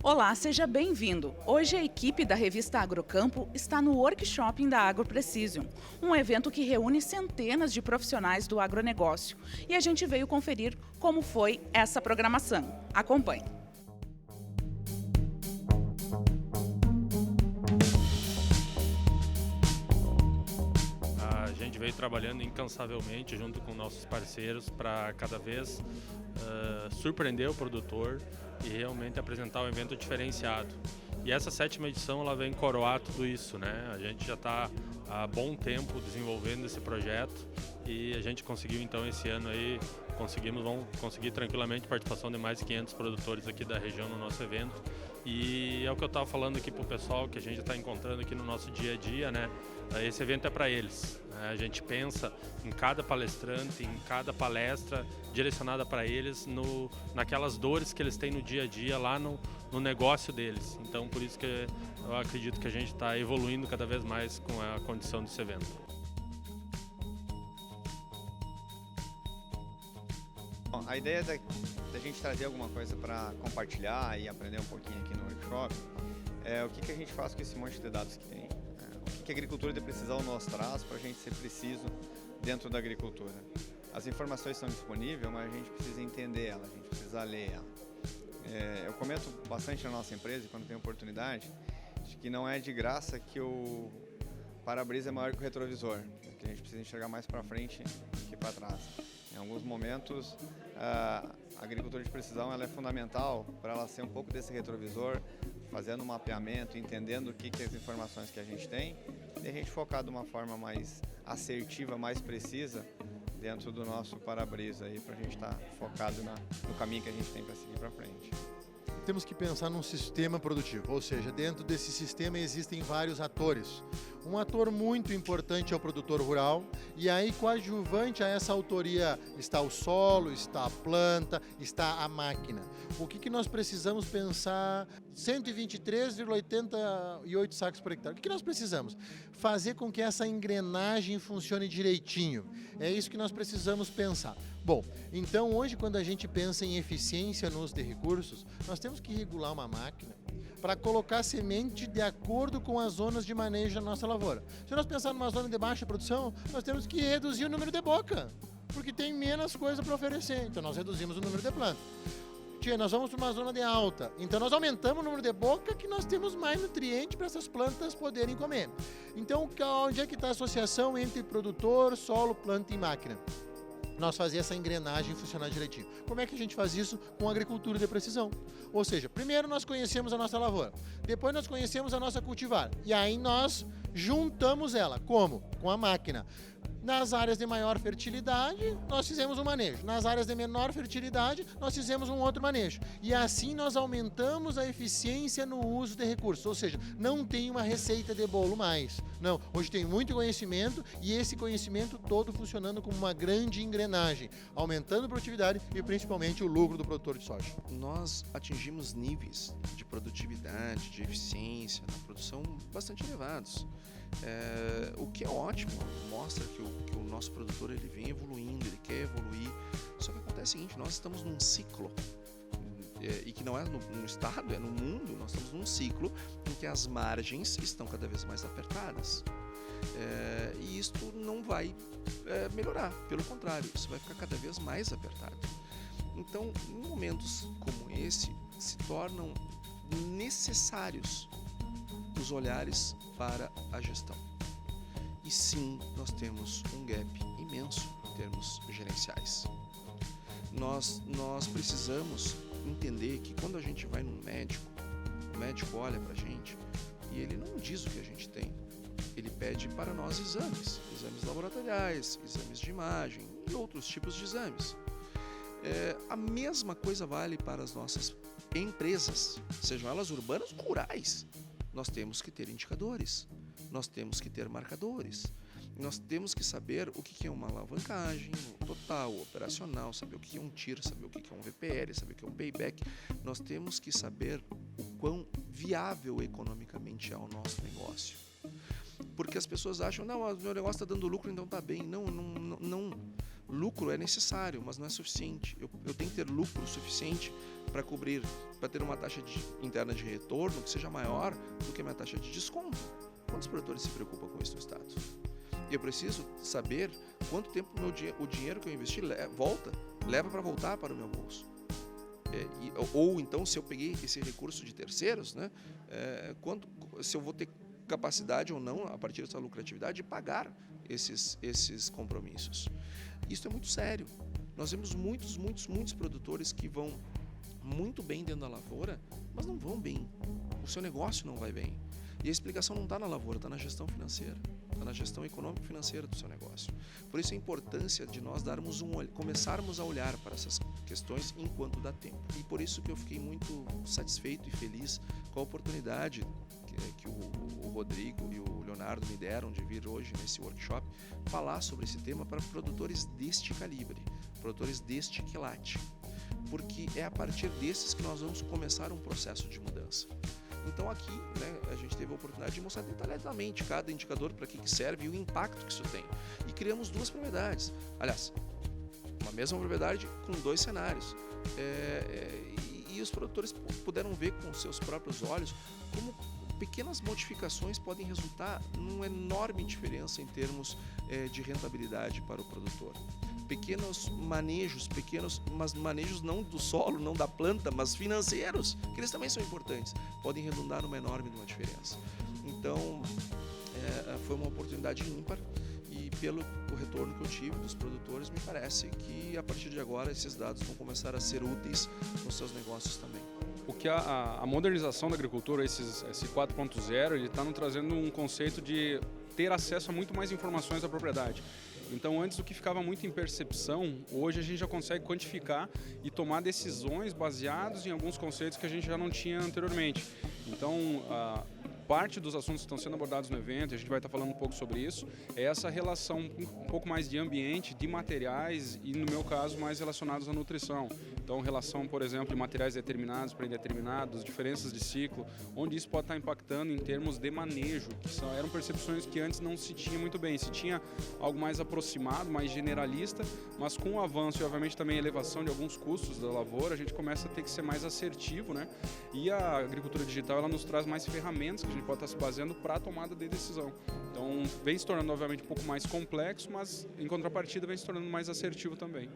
Olá, seja bem-vindo. Hoje a equipe da revista Agrocampo está no workshop da AgroPrecision, um evento que reúne centenas de profissionais do agronegócio. E a gente veio conferir como foi essa programação. Acompanhe. A gente veio trabalhando incansavelmente junto com nossos parceiros para cada vez surpreender o produtor e realmente apresentar um evento diferenciado. E essa 7ª edição ela vem coroar tudo isso, né? A gente já está há bom tempo desenvolvendo esse projeto e a gente conseguiu então esse ano aí, vamos conseguir tranquilamente participação de mais de 500 produtores aqui da região no nosso evento. E é o que eu estava falando aqui para o pessoal, que a gente está encontrando aqui no nosso dia a dia, né? Esse evento é para eles, né? A gente pensa em cada palestrante, em cada palestra direcionada para eles, naquelas dores que eles têm no dia a dia, lá no negócio deles. Então, por isso que eu acredito que a gente está evoluindo cada vez mais com a condição desse evento. Bom, a ideia da gente trazer alguma coisa para compartilhar e aprender um pouquinho aqui no workshop é o que a gente faz com esse monte de dados que tem, o que a agricultura de precisão nos traz para a gente ser preciso dentro da agricultura. As informações estão disponíveis, mas a gente precisa entender ela, a gente precisa ler ela. Eu comento bastante na nossa empresa, quando tem oportunidade, de que não é de graça que o para-brisa é maior que o retrovisor, que a gente precisa enxergar mais para frente que para trás. Em alguns momentos, a agricultura de precisão ela é fundamental para ela ser um pouco desse retrovisor, fazendo um mapeamento, entendendo o que as informações que a gente tem, e a gente focar de uma forma mais assertiva, mais precisa, dentro do nosso para-brisa, para a gente estar focado no caminho que a gente tem para seguir para frente. Temos que pensar num sistema produtivo, ou seja, dentro desse sistema existem vários atores. Um ator muito importante é o produtor rural, e aí coadjuvante a essa autoria está o solo, está a planta, está a máquina. O que nós precisamos pensar? 123,88 sacos por hectare. O que nós precisamos? Fazer com que essa engrenagem funcione direitinho. É isso que nós precisamos pensar. Bom, então hoje quando a gente pensa em eficiência no uso de recursos, nós temos que regular uma máquina para colocar semente de acordo com as zonas de manejo da nossa lavoura. Se nós pensarmos numa zona de baixa produção, nós temos que reduzir o número de boca, porque tem menos coisa para oferecer, então nós reduzimos o número de plantas. Nós vamos para uma zona de alta, então nós aumentamos o número de boca que nós temos mais nutriente para essas plantas poderem comer. Então, onde é que está a associação entre produtor, solo, planta e máquina? Nós fazer essa engrenagem funcionar direitinho. Como é que a gente faz isso? Com agricultura de precisão. Ou seja, primeiro nós conhecemos a nossa lavoura, depois nós conhecemos a nossa cultivar, e aí nós juntamos ela. Como? Com a máquina. Nas áreas de maior fertilidade, nós fizemos um manejo. Nas áreas de menor fertilidade, nós fizemos um outro manejo. E assim nós aumentamos a eficiência no uso de recursos. Ou seja, não tem uma receita de bolo mais. Não, hoje tem muito conhecimento e esse conhecimento todo funcionando como uma grande engrenagem, aumentando a produtividade e principalmente o lucro do produtor de soja. Nós atingimos níveis de produtividade, de eficiência na produção bastante elevados. O que é ótimo, mostra que o nosso produtor ele vem evoluindo, ele quer evoluir. Só que acontece o seguinte, nós estamos num ciclo, e que não é no estado, é no mundo, nós estamos num ciclo em que as margens estão cada vez mais apertadas. E isto não vai melhorar, pelo contrário, isso vai ficar cada vez mais apertado. Então, em momentos como esse, se tornam necessários os olhares para a gestão. E sim, nós temos um gap imenso em termos gerenciais. Nós precisamos entender que quando a gente vai num médico, o médico olha para a gente e ele não diz o que a gente tem. Ele pede para nós exames laboratoriais, exames de imagem e outros tipos de exames. A mesma coisa vale para as nossas empresas, sejam elas urbanas ou rurais. Nós temos que ter indicadores, nós temos que ter marcadores, nós temos que saber o que é uma alavancagem, o total, o operacional, saber o que é um TIR, saber o que é um VPL, saber o que é um payback. Nós temos que saber o quão viável economicamente é o nosso negócio. Porque as pessoas acham, não, o meu negócio está dando lucro, então está bem. Não. Lucro é necessário, mas não é suficiente. Eu tenho que ter lucro suficiente para cobrir, para ter uma taxa interna de retorno que seja maior do que a minha taxa de desconto. Quantos produtores se preocupam com isso no Estado? Eu preciso saber quanto tempo o dinheiro que eu investi leva para voltar para o meu bolso. Ou então, se eu peguei esse recurso de terceiros, né, se eu vou ter capacidade ou não, a partir dessa lucratividade, de pagar esses compromissos. Isso é muito sério. Nós vemos muitos produtores que vão muito bem dentro da lavoura, mas não vão bem. O seu negócio não vai bem. E a explicação não está na lavoura, está na gestão financeira, está na gestão econômico-financeira do seu negócio. Por isso a importância de nós começarmos a olhar para essas questões enquanto dá tempo. E por isso que eu fiquei muito satisfeito e feliz com a oportunidade que o Rodrigo e o Leonardo me deram de vir hoje nesse workshop falar sobre esse tema para produtores deste calibre, produtores deste quilate, porque é a partir desses que nós vamos começar um processo de mudança. Então aqui, né, a gente teve a oportunidade de mostrar detalhadamente cada indicador para que serve e o impacto que isso tem. E criamos 2 propriedades, aliás, uma mesma propriedade com 2 cenários. E os produtores puderam ver com seus próprios olhos como pequenas modificações podem resultar numa enorme diferença em termos de rentabilidade para o produtor. Pequenos manejos, mas manejos não do solo, não da planta, mas financeiros, que eles também são importantes, podem redundar numa enorme diferença. Então, foi uma oportunidade ímpar e pelo retorno que eu tive dos produtores, me parece que a partir de agora esses dados vão começar a ser úteis nos seus negócios também. O que a modernização da agricultura, esse 4.0, ele está nos trazendo um conceito de ter acesso a muito mais informações da propriedade. Então, antes o que ficava muito em percepção, hoje a gente já consegue quantificar e tomar decisões baseadas em alguns conceitos que a gente já não tinha anteriormente. Então, parte dos assuntos que estão sendo abordados no evento, a gente vai estar falando um pouco sobre isso, é essa relação um pouco mais de ambiente, de materiais e, no meu caso, mais relacionados à nutrição. Então, relação, por exemplo, de materiais determinados para indeterminados, diferenças de ciclo, onde isso pode estar impactando em termos de manejo, que eram percepções que antes não se tinha muito bem. Se tinha algo mais aproximado, mais generalista, mas com o avanço e, obviamente, também a elevação de alguns custos da lavoura, a gente começa a ter que ser mais assertivo, né? E a agricultura digital, ela nos traz mais ferramentas que a gente pode estar se baseando para a tomada de decisão. Então, vem se tornando, obviamente, um pouco mais complexo, mas, em contrapartida, vem se tornando mais assertivo também.